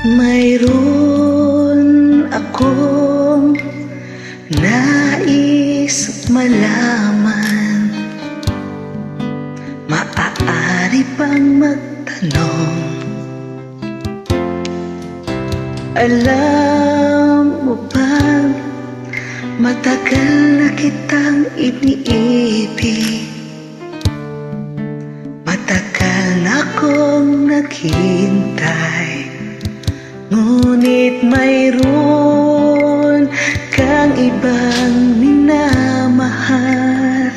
Mayroon akong nais malaman. Maaari bang magtanong? Alam mo bang matagal na kitang iniibig? Matagal na akong naghihintay, ngunit mayroon kang ibang minamahal.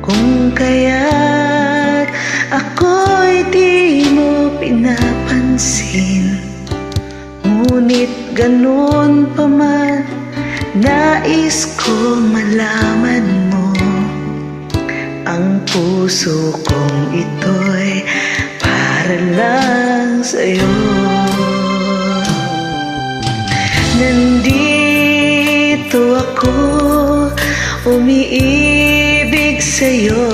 Kung kaya't ako'y di mo pinapansin, ngunit ganun pa man, nais ko malaman mo ang puso kong ito'y para lang sa'yo. Nandito ako, umiibig sa'yo,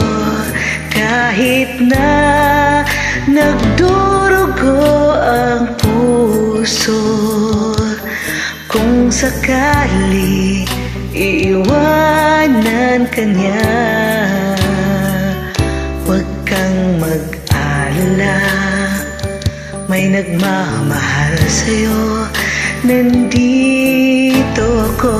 kahit na nagdurugo ang puso. Kung sakali iiwanan ka niya, huwag kang mag-alala, may nagmamahal sa'yo. Nandito ako.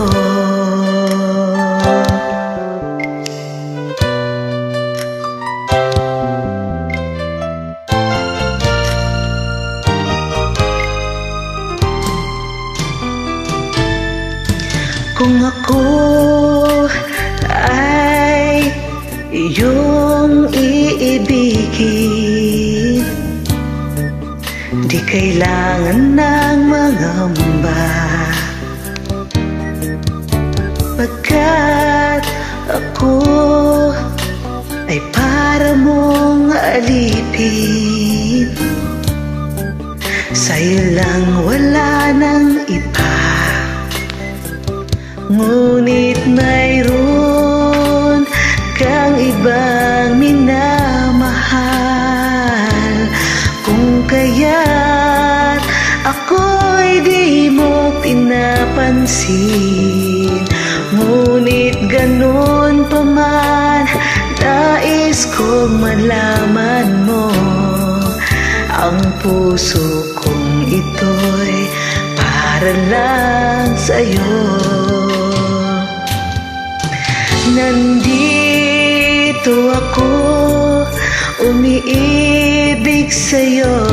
Kung ako ay iyong iibigin, di kailangan ng mangamba, pagkat ako ay para mong alipin. Sa'yo lang, wala nang iba. Ngunit mayroon kang ibang minamahal. Kung kaya't ako'y di mo pinapansin, ngunit ganun pa man, nais kong malaman mo ang puso kong ito'y para lang sa'yo. Nandito ako, umiibig sa'yo,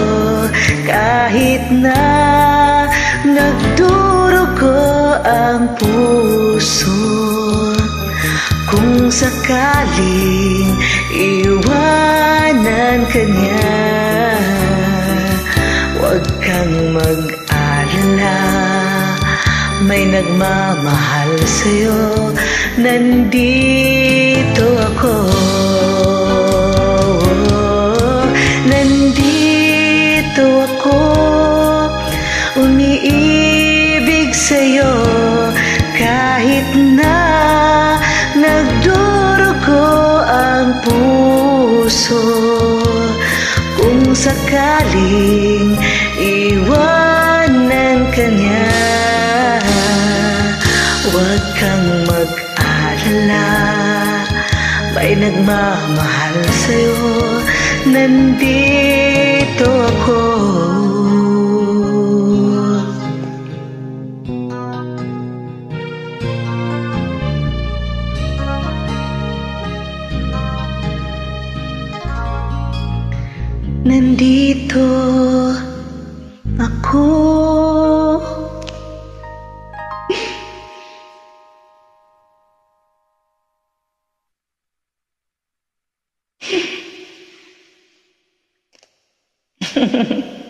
kahit na nagdurugo ang puso. Kung sakaling iwanan ka niya, huwag kang mag-alala, may nagmamahal sa'yo. Nandito ako, nandito ako, umiibig sa'yo, kahit na nagdurugo ang puso. Kung sakaling iwanan ka niya, huwag kang mag-alala, may nagmamahal sa'yo. Nandito ako. Nandito ako. Hehehe